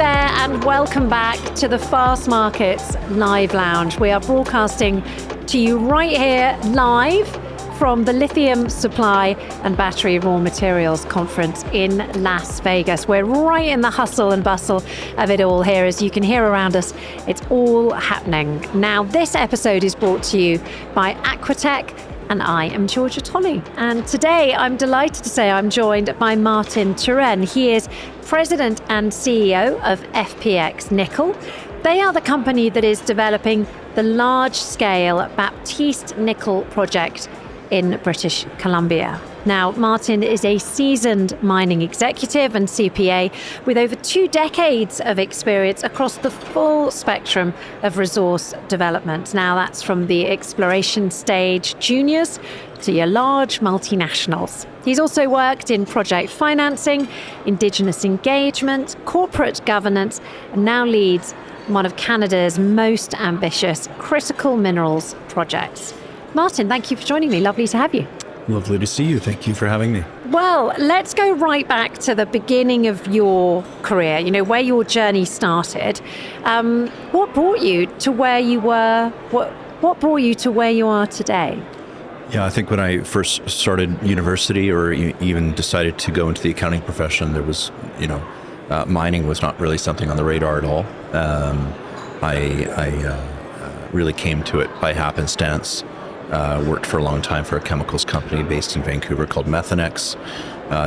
there, and welcome back to the Fastmarkets Live Lounge. We are broadcasting to you right here live from the Lithium Supply and Battery Raw Materials Conference in Las Vegas. We're right in the hustle and bustle of it all here. As you can hear around us, it's all happening. Now, this episode is brought to you by Aquatech, and I am Georgia Tolley. And today I'm delighted to say I'm joined by Martin Turenne. He is President and CEO of FPX Nickel. They are the company that is developing the large-scale Baptiste nickel project in British Columbia. Now, Martin is a seasoned mining executive and CPA with over 2 decades of experience across the full spectrum of resource development. Now, that's from the exploration stage juniors to your large multinationals. He's also worked in project financing, Indigenous engagement, corporate governance, and now leads one of Canada's most ambitious critical minerals projects. Martin, thank you for joining me. Lovely to have you. Lovely to see you. Thank you for having me. Well, let's go right back to the beginning of your career, where your journey started. What brought you to where you were? What brought you to where you are today? Yeah, I think when I first started university or even decided to go into the accounting profession, there was, mining was not really something on the radar at all. I really came to it by happenstance. Worked for a long time for a chemicals company based in Vancouver called Methanex.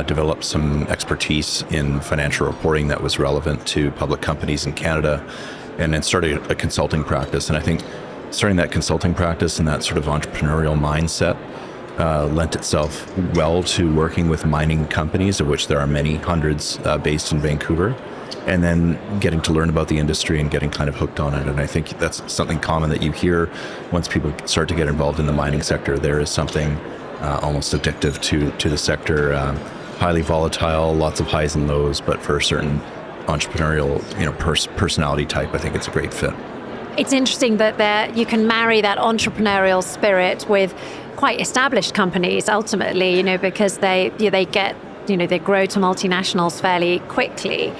Developed some expertise in financial reporting that was relevant to public companies in Canada, and then started a consulting practice. And I think starting that consulting practice and that sort of entrepreneurial mindset lent itself well to working with mining companies, of which there are many hundreds based in Vancouver, and then getting to learn about the industry and getting kind of hooked on it. And I think that's something common that you hear once people start to get involved in the mining sector. There is something almost addictive to the sector, highly volatile, lots of highs and lows, but for a certain entrepreneurial personality type, I think it's a great fit. It's interesting that you can marry that entrepreneurial spirit with quite established companies ultimately, because they grow to multinationals fairly quickly.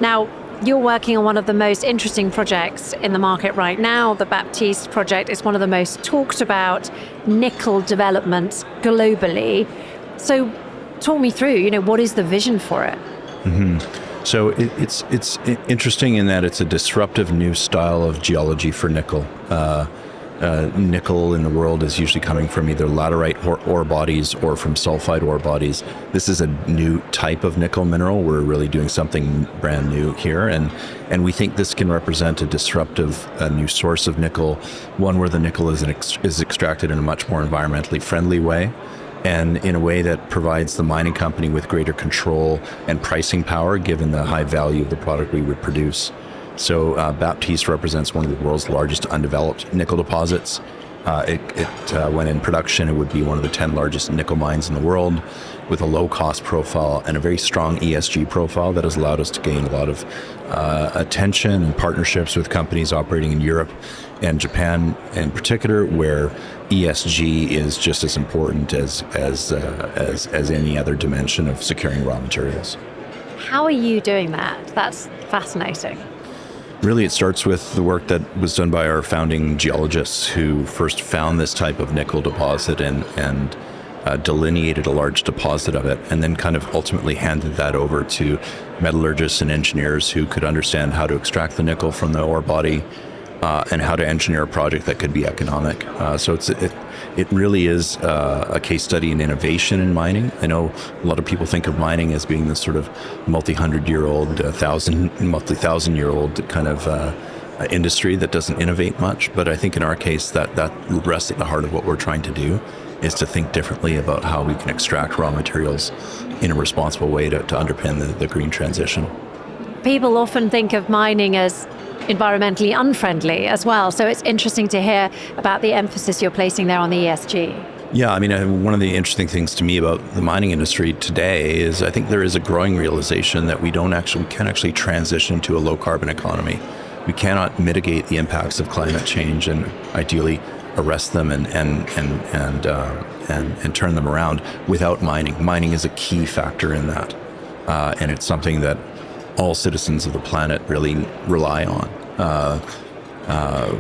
Now, you're working on one of the most interesting projects in the market right now. The Baptiste project is one of the most talked about nickel developments globally. So talk me through, what is the vision for it? Mm-hmm. So it's interesting in that it's a disruptive new style of geology for nickel. Nickel in the world is usually coming from either laterite ore bodies or from sulfide ore bodies. This is a new type of nickel mineral. We're really doing something brand new here, and we think this can represent a disruptive new source of nickel, one where the nickel is extracted in a much more environmentally friendly way, and in a way that provides the mining company with greater control and pricing power given the high value of the product we would produce. So Baptiste represents one of the world's largest undeveloped nickel deposits. When in production, it would be one of the 10 largest nickel mines in the world, with a low cost profile and a very strong ESG profile that has allowed us to gain a lot of attention and partnerships with companies operating in Europe and Japan in particular, where ESG is just as important as any other dimension of securing raw materials. How are you doing that? That's fascinating. Really, it starts with the work that was done by our founding geologists who first found this type of nickel deposit and delineated a large deposit of it, and then kind of ultimately handed that over to metallurgists and engineers who could understand how to extract the nickel from the ore body and how to engineer a project that could be economic. So it really is a case study in innovation in mining. I know a lot of people think of mining as being this sort of multi-100-year-old, multi-thousand-year-old kind of industry that doesn't innovate much. But I think in our case, that rests at the heart of what we're trying to do, is to think differently about how we can extract raw materials in a responsible way to underpin the green transition. People often think of mining as environmentally unfriendly as well. So it's interesting to hear about the emphasis you're placing there on the ESG. Yeah, I mean, one of the interesting things to me about the mining industry today is I think there is a growing realization that we can actually transition to a low carbon economy. We cannot mitigate the impacts of climate change and ideally arrest them and turn them around without mining. Mining is a key factor in that, and it's something that all citizens of the planet really rely on.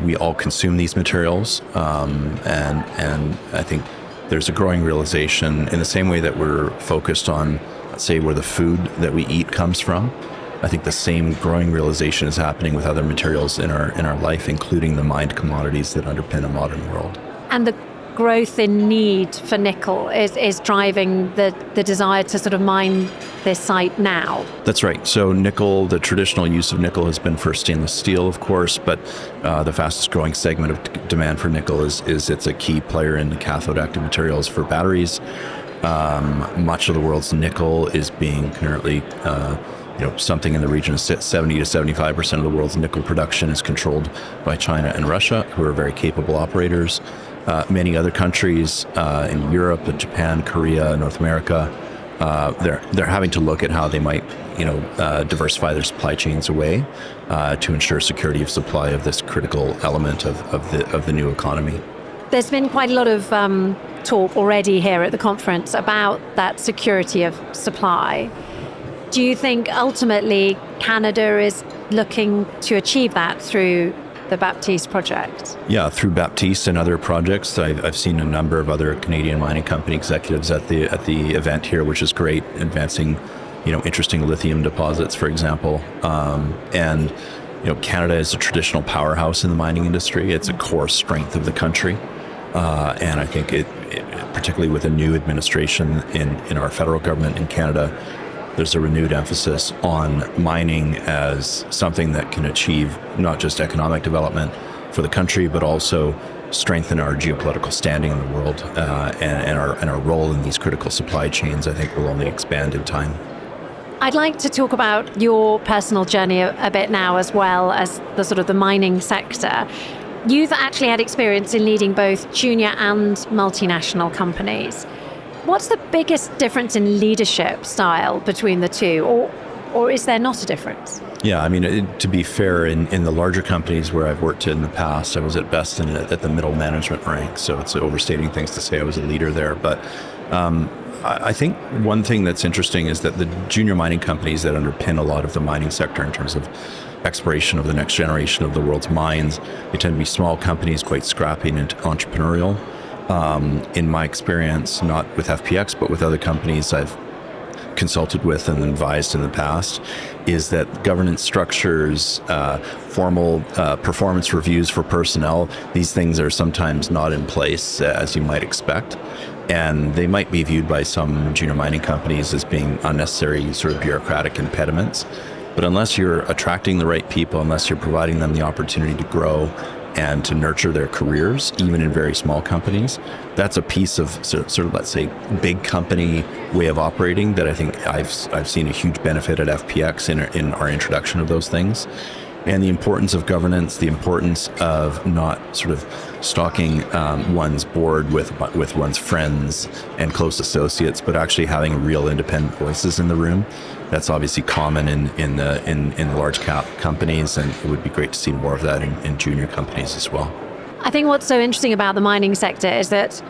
We all consume these materials, and I think there's a growing realization in the same way that we're focused on, let's say, where the food that we eat comes from. I think the same growing realization is happening with other materials in our life, including the mined commodities that underpin a modern world. And the growth in need for nickel is driving the desire to sort of mine this site now. That's right. So nickel, the traditional use of nickel has been for stainless steel, of course, but the fastest growing segment of demand for nickel is it's a key player in the cathode active materials for batteries. Much of the world's nickel is being currently something in the region of 70 to 75% of the world's nickel production is controlled by China and Russia, who are very capable operators. Many other countries in Europe, Japan, Korea, North America, they're having to look at how they might, diversify their supply chains away to ensure security of supply of this critical element of the new economy. There's been quite a lot of talk already here at the conference about that security of supply. Do you think ultimately Canada is looking to achieve that through the Baptiste project? Yeah, through Baptiste and other projects. I've seen a number of other Canadian mining company executives at the event here, which is great, advancing, interesting lithium deposits, for example. Canada is a traditional powerhouse in the mining industry. It's a core strength of the country. And I think it particularly with a new administration in our federal government in Canada, there's a renewed emphasis on mining as something that can achieve not just economic development for the country, but also strengthen our geopolitical standing in the world, and our role in these critical supply chains. I think will only expand in time. I'd like to talk about your personal journey a bit now, as well as the sort of the mining sector. You've actually had experience in leading both junior and multinational companies. What's the biggest difference in leadership style between the two, or is there not a difference? Yeah, I mean, to be fair, in the larger companies where I've worked in the past, I was at best at the middle management rank, so it's overstating things to say I was a leader there. But I think one thing that's interesting is that the junior mining companies that underpin a lot of the mining sector in terms of exploration of the next generation of the world's mines, they tend to be small companies, quite scrappy and entrepreneurial. In my experience, not with FPX, but with other companies I've consulted with and advised in the past, is that governance structures, formal performance reviews for personnel, these things are sometimes not in place as you might expect. And they might be viewed by some junior mining companies as being unnecessary sort of bureaucratic impediments. But unless you're attracting the right people, unless you're providing them the opportunity to grow and to nurture their careers, even in very small companies, that's a piece of sort of, let's say, big company way of operating that I think I've seen a huge benefit at FPX in our introduction of those things. And the importance of governance, the importance of not sort of stocking one's board with one's friends and close associates, but actually having real independent voices in the room. That's obviously common in the large cap companies, and it would be great to see more of that in junior companies as well. I think what's so interesting about the mining sector is that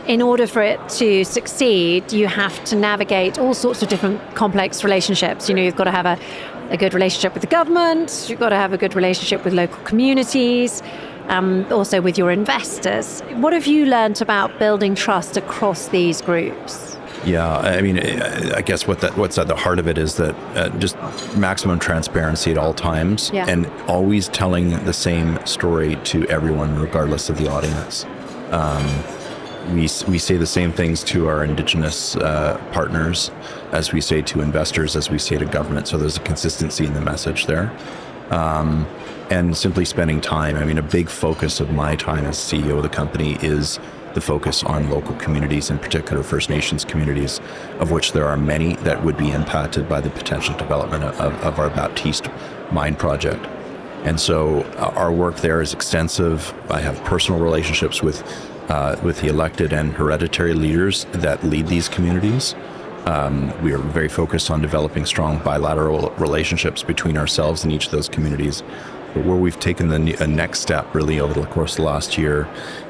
in order for it to succeed, you have to navigate all sorts of different complex relationships. You've got to have a good relationship with the government, you've got to have a good relationship with local communities, also with your investors. What have you learned about building trust across these groups? Yeah, I mean, I guess what's at the heart of it is that just maximum transparency at all times, and always telling the same story to everyone, regardless of the audience. We say the same things to our Indigenous partners as we say to investors, as we say to government. So there's a consistency in the message there. And simply spending time. I mean, a big focus of my time as CEO of the company is the focus on local communities, in particular First Nations communities, of which there are many that would be impacted by the potential development of our Baptiste mine project. And so our work there is extensive. I have personal relationships with the elected and hereditary leaders that lead these communities. We are very focused on developing strong bilateral relationships between ourselves and each of those communities. But where we've taken a next step really over the course of the last year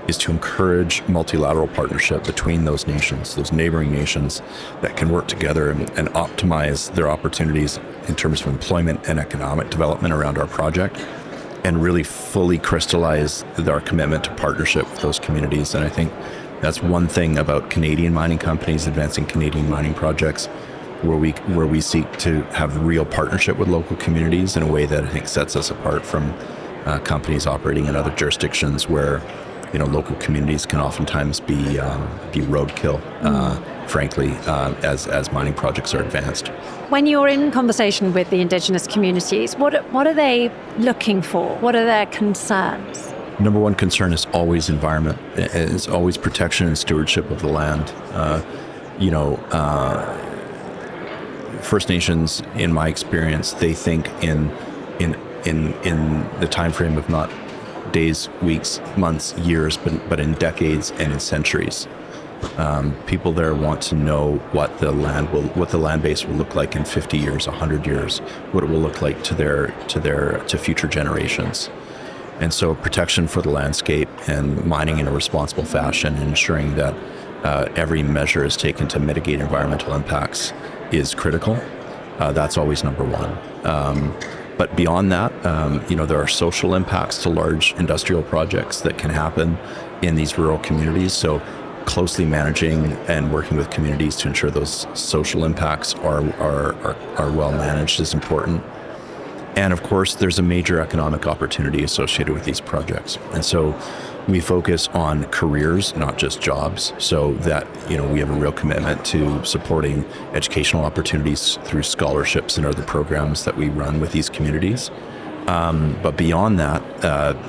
is to encourage multilateral partnership between those nations, those neighboring nations that can work together and optimize their opportunities in terms of employment and economic development around our project, and really fully crystallize our commitment to partnership with those communities. And I think that's one thing about Canadian mining companies advancing Canadian mining projects, where we seek to have real partnership with local communities in a way that I think sets us apart from companies operating in other jurisdictions where local communities can oftentimes be roadkill, frankly, as mining projects are advanced. When you're in conversation with the Indigenous communities, what are they looking for? What are their concerns? Number one concern is always environment. It's always protection and stewardship of the land. First Nations, in my experience, they think in the time frame of not days, weeks, months, years, but in decades and in centuries. People there want to know what the land base will look like in 50 years, 100 years, what it will look like to future generations. And so protection for the landscape and mining in a responsible fashion, and ensuring that every measure is taken to mitigate environmental impacts is critical. That's always number one. But beyond that, there are social impacts to large industrial projects that can happen in these rural communities. So closely managing and working with communities to ensure those social impacts are well managed is important. And of course, there's a major economic opportunity associated with these projects. And so we focus on careers, not just jobs, so that we have a real commitment to supporting educational opportunities through scholarships and other programs that we run with these communities. But beyond that,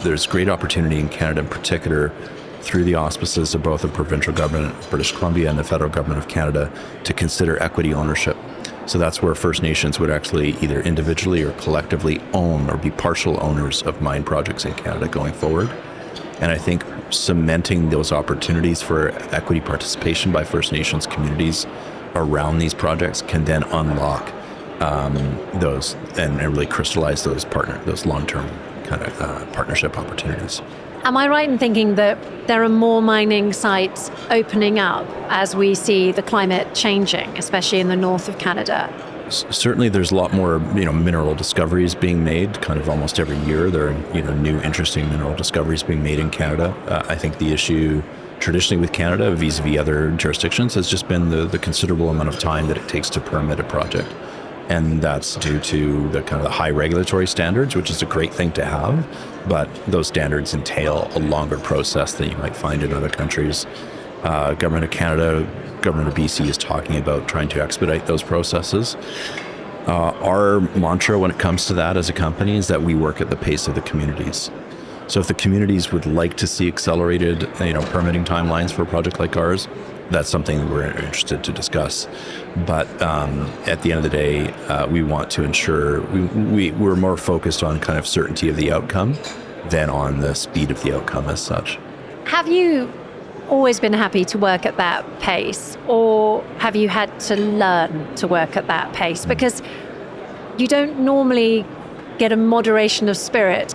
there's great opportunity in Canada in particular, through the auspices of both the provincial government of British Columbia and the federal government of Canada, to consider equity ownership. So that's where First Nations would actually either individually or collectively own or be partial owners of mine projects in Canada going forward. And I think cementing those opportunities for equity participation by First Nations communities around these projects can then unlock those and really crystallize those long-term kind of partnership opportunities. Am I right in thinking that there are more mining sites opening up as we see the climate changing, especially in the north of Canada? Certainly there's a lot more mineral discoveries being made kind of almost every year. There are new interesting mineral discoveries being made in Canada. I think the issue traditionally with Canada vis-a-vis other jurisdictions has just been the considerable amount of time that it takes to permit a project. And that's due to the kind of the high regulatory standards, which is a great thing to have, but those standards entail a longer process than you might find in other countries. Government of Canada, Government of BC is talking about trying to expedite those processes. Our mantra when it comes to that as a company is that we work at the pace of the communities. So if the communities would like to see accelerated, permitting timelines for a project like ours, that's something that we're interested to discuss. But at the end of the day, we want to ensure we're more focused on kind of certainty of the outcome than on the speed of the outcome as such. Have you always been happy to work at that pace, or have you had to learn to work at that pace? Because you don't normally get a moderation of spirit,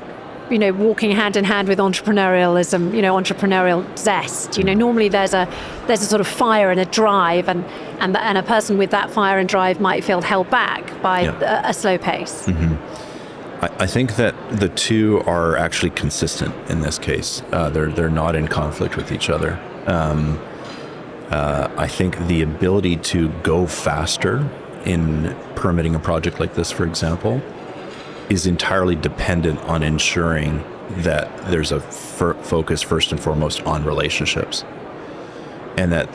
walking hand in hand with entrepreneurialism, entrepreneurial zest. Normally there's a sort of fire and a drive, and a person with that fire and drive might feel held back by a slow pace. Mm-hmm. I think that the two are actually consistent in this case. They're not in conflict with each other. I think the ability to go faster in permitting a project like this, for example, is entirely dependent on ensuring that there's a focus first and foremost on relationships. And that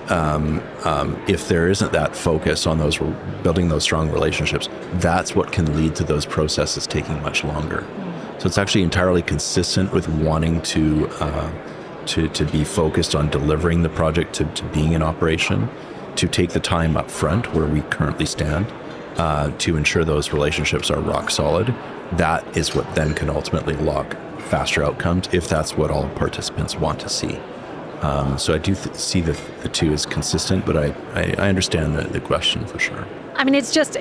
if there isn't that focus on building those strong relationships, that's what can lead to those processes taking much longer. So it's actually entirely consistent with wanting to be focused on delivering the project to being in operation, to take the time up front where we currently stand, to ensure those relationships are rock solid. That is what then can ultimately lock faster outcomes if that's what all participants want to see. So I do see the two as consistent, but I understand the question for sure. I mean, it's just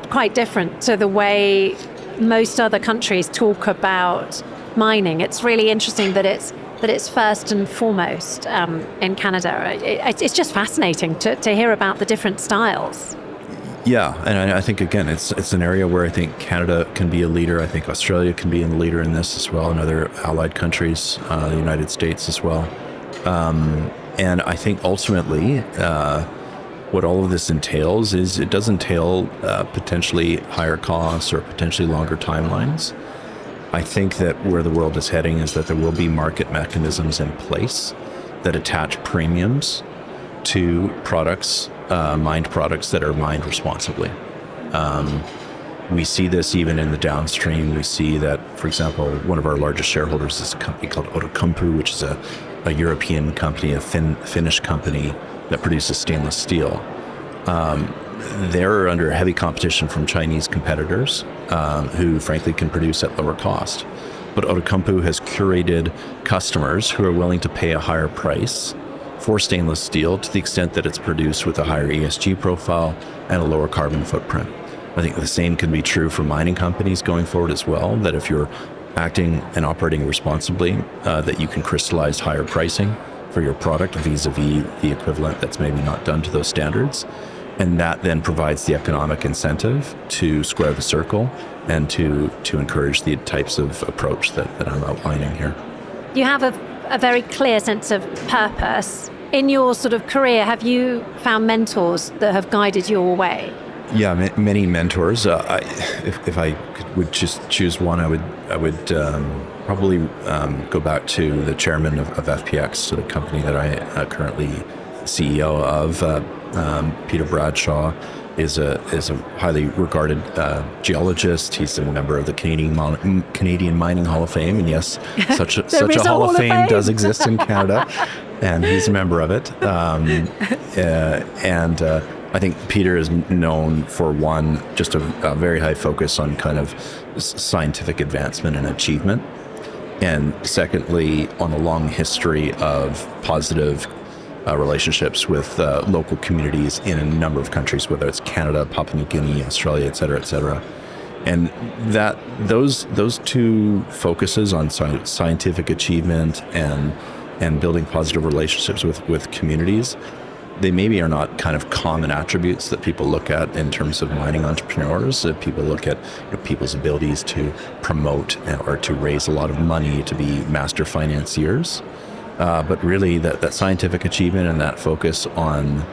quite different to the way most other countries talk about mining, it's really interesting that it's first and foremost in Canada. It's just fascinating to hear about the different styles. Yeah, and I think, again, it's an area where I think Canada can be a leader. I think Australia can be a leader in this as well, and other allied countries, the United States as well. And I think ultimately what all of this entails is it does entail potentially higher costs or potentially longer timelines. I think that where the world is heading is that there will be market mechanisms in place that attach premiums to products, mined products that are mined responsibly. We see this even in the downstream. We see that, for example, one of our largest shareholders is a company called Outokumpu, which is a European company, a Finnish company that produces stainless steel. They're under heavy competition from Chinese competitors who frankly can produce at lower cost. But Outokumpu has curated customers who are willing to pay a higher price for stainless steel to the extent that it's produced with a higher ESG profile and a lower carbon footprint. I think the same can be true for mining companies going forward as well, that if you're acting and operating responsibly, that you can crystallize higher pricing for your product vis-a-vis the equivalent that's maybe not done to those standards. And that then provides the economic incentive to square the circle and to encourage the types of approach that I'm outlining here. You have a very clear sense of purpose. In your sort of career, have you found mentors that have guided your way? Yeah, many mentors. If I would just choose one, I would probably go back to the chairman of FPX, to the company that I currently CEO of. Peter Bradshaw is a highly regarded geologist. He's a member of the Canadian Mining Hall of Fame, and yes, such a Hall of Fame does exist in Canada, and he's a member of it. I think Peter is known for, one, just a very high focus on kind of scientific advancement and achievement, and secondly, on a long history of positive relationships with local communities in a number of countries, whether it's Canada, Papua New Guinea, Australia, et cetera, et cetera. And that those two focuses on scientific achievement and building positive relationships with communities, they maybe are not kind of common attributes that people look at in terms of mining entrepreneurs. People look at people's abilities to promote or to raise a lot of money, to be master financiers. But really that scientific achievement and that focus on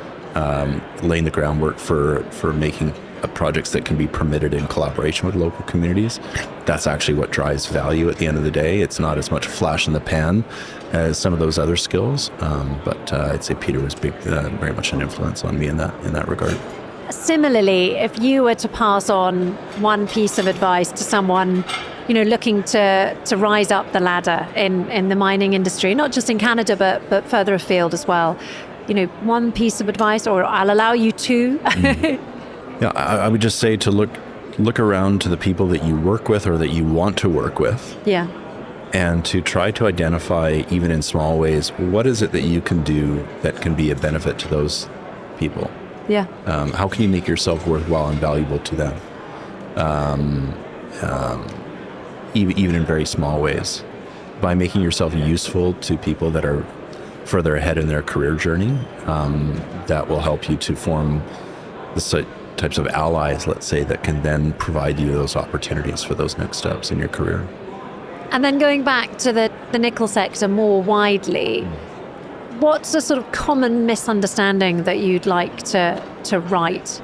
laying the groundwork for making projects that can be permitted in collaboration with local communities, that's actually what drives value at the end of the day. It's not as much flash in the pan as some of those other skills, but I'd say Peter was very much an influence on me in that regard. Similarly, if you were to pass on one piece of advice to someone looking to rise up the ladder in the mining industry, not just in Canada, but further afield as well, one piece of advice, or I'll allow you two. Yeah, I would just say to look around to the people that you work with or that you want to work with. Yeah. And to try to identify, even in small ways, what is it that you can do that can be a benefit to those people? Yeah. How can you make yourself worthwhile and valuable to them? Even in very small ways, by making yourself useful to people that are further ahead in their career journey, that will help you to form the types of allies, let's say, that can then provide you those opportunities for those next steps in your career. And then going back to the nickel sector more widely, what's a sort of common misunderstanding that you'd like to right?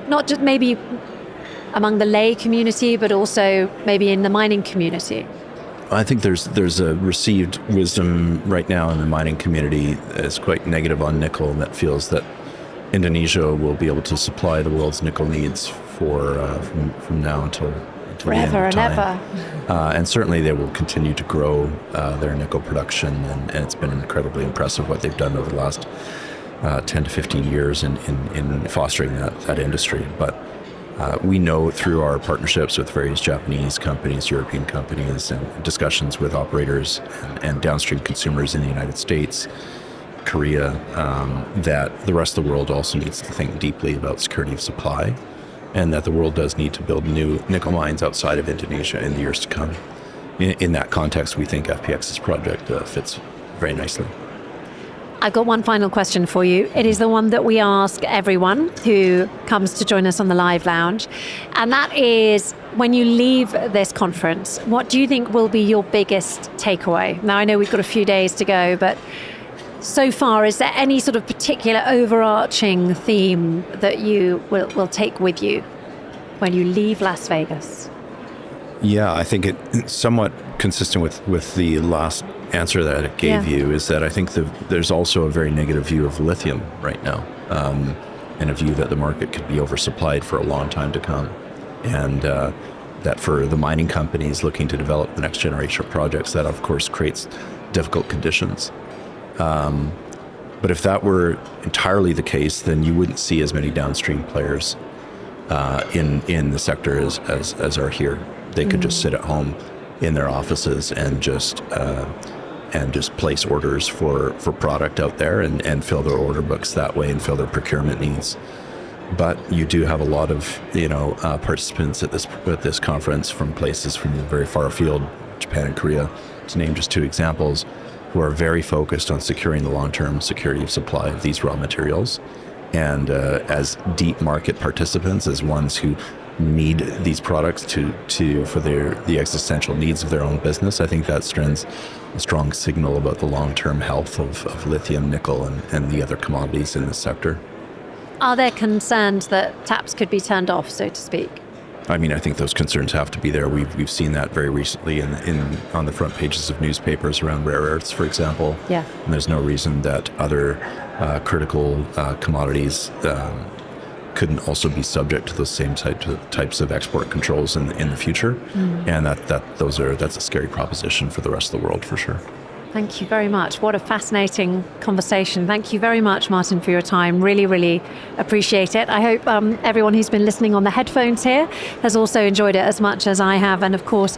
Not just maybe among the lay community, but also maybe in the mining community? I think there's a received wisdom right now in the mining community that's quite negative on nickel, that feels that Indonesia will be able to supply the world's nickel needs from now until forever and ever. And certainly they will continue to grow their nickel production, and it's been incredibly impressive what they've done over the last 10 to 15 years in fostering that industry. But we know through our partnerships with various Japanese companies, European companies, and discussions with operators and downstream consumers in the United States, Korea, that the rest of the world also needs to think deeply about security of supply. and that the world does need to build new nickel mines outside of Indonesia in the years to come. In that context, we think FPX's project fits very nicely. I've got one final question for you. It is the one that we ask everyone who comes to join us on the Live Lounge. And that is, when you leave this conference, what do you think will be your biggest takeaway? Now, I know we've got a few days to go, but so far, is there any sort of particular overarching theme that you will take with you when you leave Las Vegas? Yeah, I think it's somewhat consistent with the last answer that it gave you, is that I think there's also a very negative view of lithium right now, and a view that the market could be oversupplied for a long time to come. And that for the mining companies looking to develop the next generation of projects, that of course creates difficult conditions. But if that were entirely the case, then you wouldn't see as many downstream players in the sector as are here. They could just sit at home in their offices and just place orders for product out there and fill their order books that way and fill their procurement needs. But you do have a lot of participants at this conference from places from very far afield, Japan and Korea, to name just two examples, who are very focused on securing the long-term security of supply of these raw materials. And as deep market participants, as ones who need these products for the existential needs of their own business, I think that sends a strong signal about the long-term health of lithium, nickel, and the other commodities in this sector. Are there concerns that taps could be turned off, so to speak? I mean, I think those concerns have to be there. We've seen that very recently on the front pages of newspapers around rare earths, for example. Yeah. And there's no reason that other critical commodities couldn't also be subject to those same types of export controls in the future. And that's a scary proposition for the rest of the world, for sure. Thank you very much. What a fascinating conversation. Thank you very much, Martin, for your time. Really, really appreciate it. I hope everyone who's been listening on the headphones here has also enjoyed it as much as I have. And of course,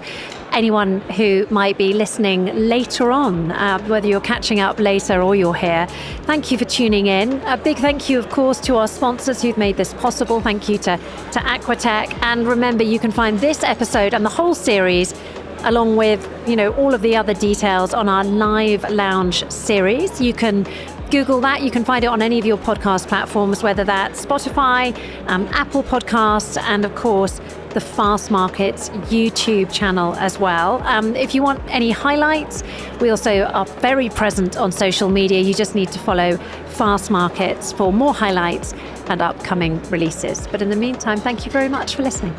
anyone who might be listening later on, whether you're catching up later or you're here, thank you for tuning in. A big thank you, of course, to our sponsors who've made this possible. Thank you to Aquatech. And remember, you can find this episode and the whole series along with, all of the other details on our Live Lounge series. You can Google that. You can find it on any of your podcast platforms, whether that's Spotify, Apple Podcasts, and of course, the Fastmarkets YouTube channel as well. If you want any highlights, we also are very present on social media. You just need to follow Fastmarkets for more highlights and upcoming releases. But in the meantime, thank you very much for listening.